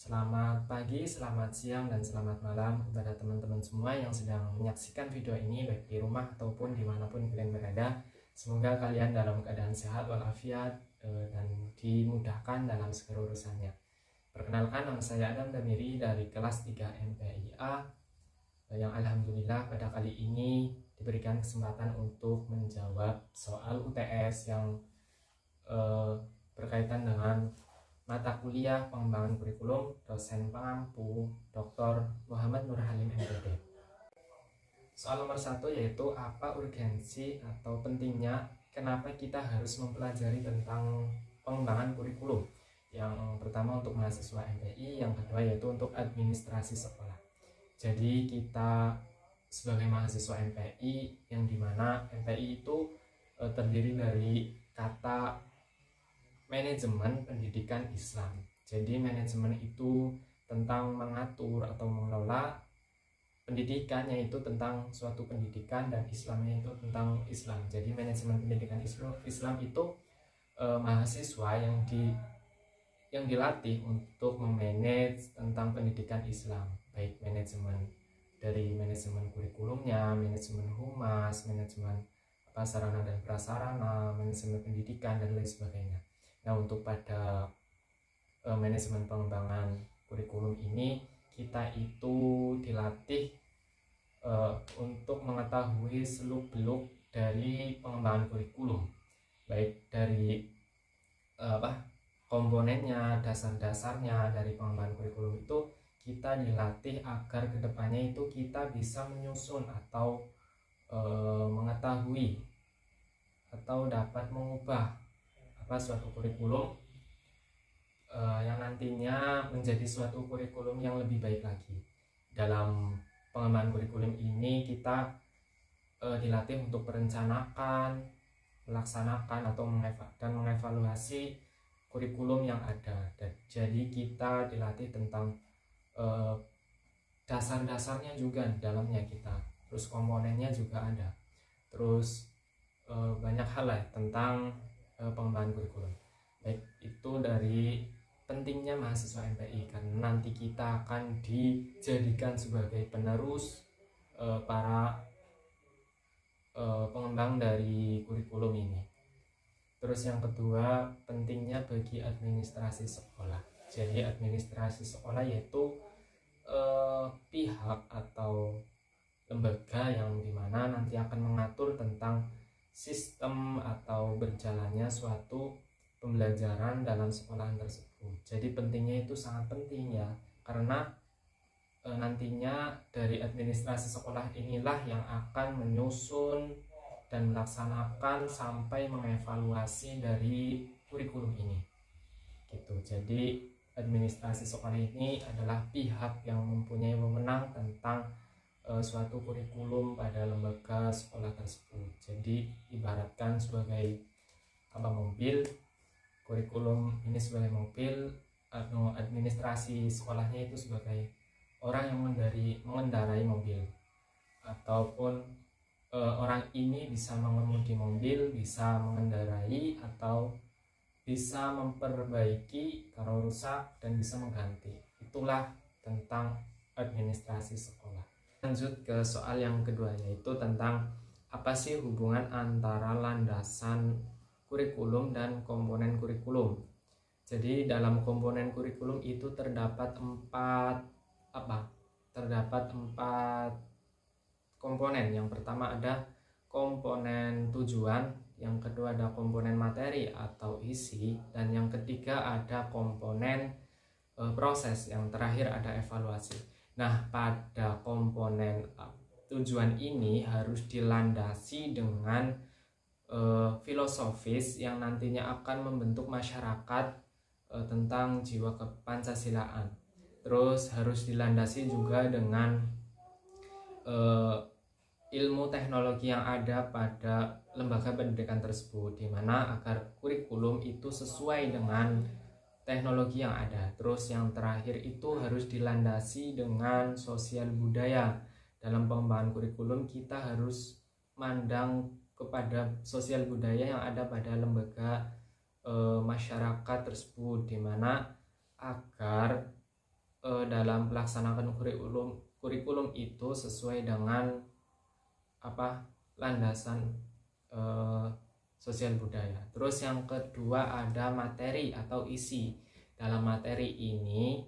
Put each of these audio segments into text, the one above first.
Selamat pagi, selamat siang, dan selamat malam kepada teman-teman semua yang sedang menyaksikan video ini baik di rumah ataupun dimanapun kalian berada. Semoga kalian dalam keadaan sehat walafiat dan dimudahkan dalam segala urusannya. Perkenalkan, nama saya Adam Damiri dari kelas 3 MPIA yang alhamdulillah pada kali ini diberikan kesempatan untuk menjawab soal UTS yang berkaitan dengan mata kuliah pengembangan kurikulum dosen pengampu Dr. Muhammad Nur Halim MPD. Soal nomor 1 yaitu apa urgensi atau pentingnya kenapa kita harus mempelajari tentang pengembangan kurikulum. Yang pertama untuk mahasiswa MPI, yang kedua yaitu untuk administrasi sekolah. Jadi kita sebagai mahasiswa MPI, yang dimana MPI itu terdiri dari kata manajemen pendidikan Islam. Jadi manajemen itu tentang mengatur atau mengelola pendidikan, yaitu tentang suatu pendidikan, dan Islamnya itu tentang Islam. Jadi manajemen pendidikan Islam itu mahasiswa yang dilatih untuk memanage tentang pendidikan Islam, baik manajemen dari manajemen kurikulumnya, manajemen humas, manajemen sarana dan prasarana, manajemen pendidikan, dan lain sebagainya. Nah, untuk pada manajemen pengembangan kurikulum ini kita itu dilatih untuk mengetahui seluk-beluk dari pengembangan kurikulum, baik dari komponennya, dasar-dasarnya dari pengembangan kurikulum itu kita dilatih agar kedepannya itu kita bisa menyusun atau mengetahui atau dapat mengubah suatu kurikulum yang nantinya menjadi suatu kurikulum yang lebih baik lagi. Dalam pengembangan kurikulum ini kita dilatih untuk merencanakan, melaksanakan atau mengevaluasi kurikulum yang ada. Dan jadi kita dilatih tentang dasar-dasarnya juga di dalamnya kita. Terus komponennya juga ada. Terus banyak hal lah tentang pengembangan kurikulum. Baik, itu dari pentingnya mahasiswa MPI karena nanti kita akan dijadikan sebagai penerus para pengembang dari kurikulum ini. Terus yang kedua, pentingnya bagi administrasi sekolah. Jadi administrasi sekolah yaitu pihak atau lembaga yang dimana nanti akan mengatur tentang sistem atau berjalannya suatu pembelajaran dalam sekolahan tersebut. Jadi pentingnya itu sangat penting ya, karena nantinya dari administrasi sekolah inilah yang akan menyusun dan melaksanakan sampai mengevaluasi dari kurikulum ini. Gitu. Jadi administrasi sekolah ini adalah pihak yang mempunyai wewenang tentang suatu kurikulum pada lembaga sekolah tersebut. Jadi ibaratkan sebagai mobil, kurikulum ini sebagai mobil, atau administrasi sekolahnya itu sebagai orang yang mengendarai mobil, ataupun orang ini bisa mengemudi mobil, bisa mengendarai atau bisa memperbaiki kalau rusak dan bisa mengganti. Itulah tentang administrasi sekolah. Lanjut ke soal yang kedua, yaitu tentang apa sih hubungan antara landasan kurikulum dan komponen kurikulum. Jadi dalam komponen kurikulum itu terdapat empat komponen. Yang pertama ada komponen tujuan, yang kedua ada komponen materi atau isi, dan yang ketiga ada komponen proses, yang terakhir ada evaluasi. Nah, pada komponen tujuan ini harus dilandasi dengan filosofis yang nantinya akan membentuk masyarakat tentang jiwa kepancasilaan. Terus harus dilandasi juga dengan ilmu teknologi yang ada pada lembaga pendidikan tersebut, di mana agar kurikulum itu sesuai dengan teknologi yang ada. Terus yang terakhir itu harus dilandasi dengan sosial budaya. Dalam pengembangan kurikulum kita harus mandang kepada sosial budaya yang ada pada lembaga masyarakat tersebut, di mana agar dalam pelaksanaan kurikulum itu sesuai dengan landasan sosial budaya. Terus yang kedua ada materi atau isi. Dalam materi ini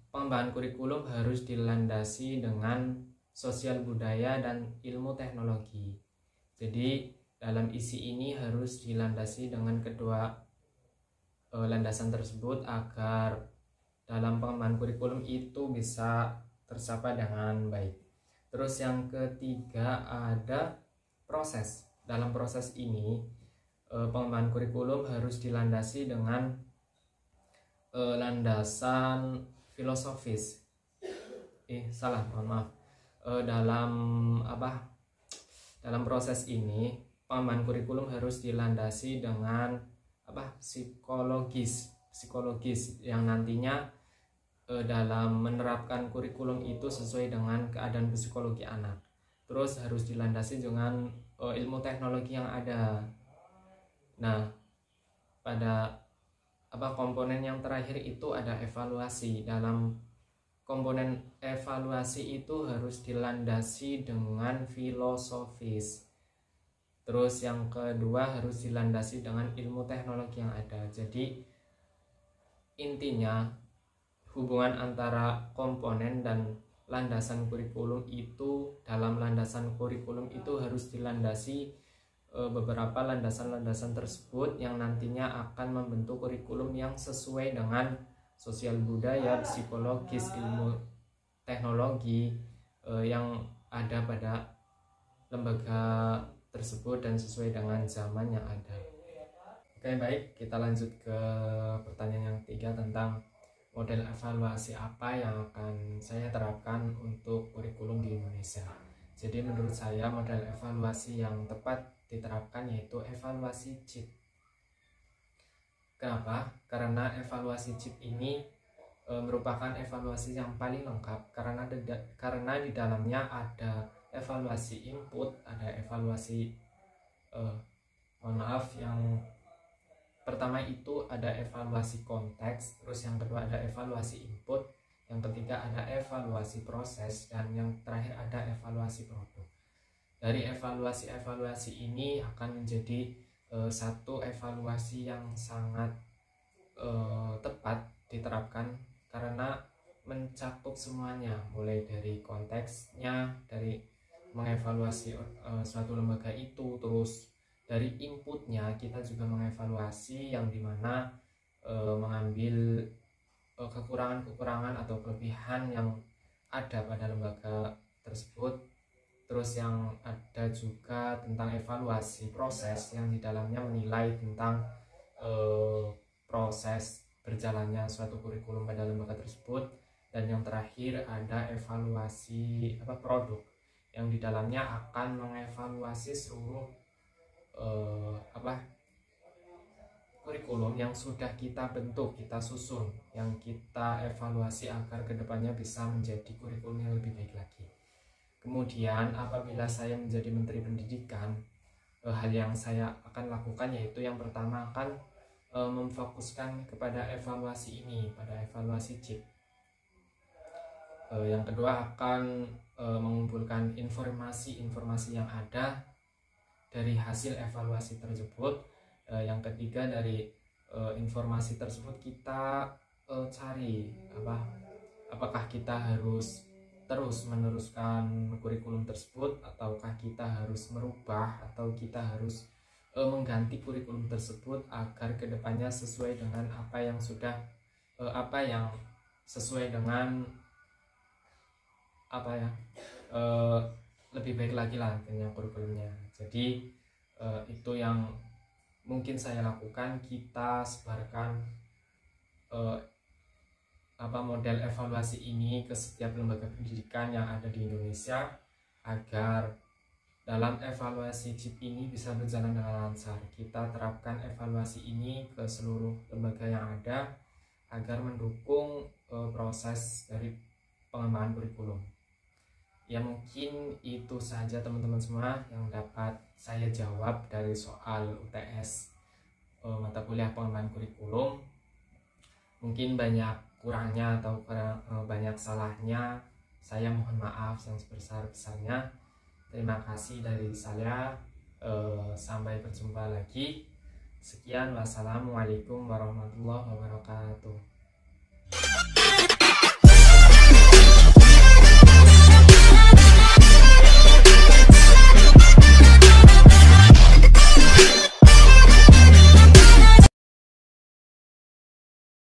pengembangan kurikulum harus dilandasi dengan sosial budaya dan ilmu teknologi. Jadi dalam isi ini harus dilandasi dengan kedua landasan tersebut agar dalam pengembangan kurikulum itu bisa tercapai dengan baik. Terus yang ketiga ada proses. Dalam proses ini pengembangan kurikulum harus dilandasi dengan landasan filosofis. Dalam proses ini pengembangan kurikulum harus dilandasi dengan psikologis yang nantinya dalam menerapkan kurikulum itu sesuai dengan keadaan psikologi anak. Terus harus dilandasi dengan ilmu teknologi yang ada. Nah, pada komponen yang terakhir itu ada evaluasi. Dalam komponen evaluasi itu harus dilandasi dengan filosofis. Terus yang kedua harus dilandasi dengan ilmu teknologi yang ada. Jadi intinya hubungan antara komponen dan landasan kurikulum itu, dalam landasan kurikulum itu harus dilandasi beberapa landasan-landasan tersebut yang nantinya akan membentuk kurikulum yang sesuai dengan sosial budaya, psikologis, ilmu teknologi yang ada pada lembaga tersebut dan sesuai dengan zaman yang ada. Oke, baik, kita lanjut ke pertanyaan yang ketiga tentang model evaluasi apa yang akan saya terapkan untuk kurikulum di Indonesia. Jadi menurut saya model evaluasi yang tepat diterapkan yaitu evaluasi CIP. Kenapa? Karena evaluasi CIP ini merupakan evaluasi yang paling lengkap karena di dalamnya ada evaluasi input, ada evaluasi yang pertama itu ada evaluasi konteks, terus yang kedua ada evaluasi input, yang ketiga ada evaluasi proses, dan yang terakhir ada evaluasi produk. Dari evaluasi ini akan menjadi satu evaluasi yang sangat tepat diterapkan karena mencakup semuanya, mulai dari konteksnya, dari mengevaluasi suatu lembaga itu, terus dari inputnya kita juga mengevaluasi yang dimana mengambil kekurangan-kekurangan atau kelebihan yang ada pada lembaga tersebut. Terus yang ada juga tentang evaluasi proses yang di dalamnya menilai tentang proses berjalannya suatu kurikulum pada lembaga tersebut. Dan yang terakhir ada evaluasi produk yang di dalamnya akan mengevaluasi seluruh kurikulum yang sudah kita bentuk, kita susun, yang kita evaluasi agar kedepannya bisa menjadi kurikulum yang lebih baik lagi. Kemudian apabila saya menjadi Menteri Pendidikan, hal yang saya akan lakukan yaitu yang pertama akan memfokuskan kepada evaluasi ini, pada evaluasi CIP. Yang kedua akan mengumpulkan informasi yang ada dari hasil evaluasi tersebut. Yang ketiga dari informasi tersebut kita cari apakah kita harus terus meneruskan kurikulum tersebut, ataukah kita harus merubah, atau kita harus mengganti kurikulum tersebut agar kedepannya sesuai dengan apa yang sesuai dengan lebih baik lagi lah kurikulumnya. Jadi itu yang mungkin saya lakukan. Kita sebarkan model evaluasi ini ke setiap lembaga pendidikan yang ada di Indonesia agar dalam evaluasi CIP ini bisa berjalan dengan lancar. Kita terapkan evaluasi ini ke seluruh lembaga yang ada agar mendukung proses dari pengembangan kurikulum. Ya mungkin itu saja teman-teman semua yang dapat saya jawab dari soal UTS mata kuliah pengembangan kurikulum. Mungkin banyak kurangnya atau banyak salahnya, saya mohon maaf yang sebesar-besarnya. Terima kasih dari saya. Sampai berjumpa lagi. Sekian, wassalamualaikum warahmatullahi wabarakatuh.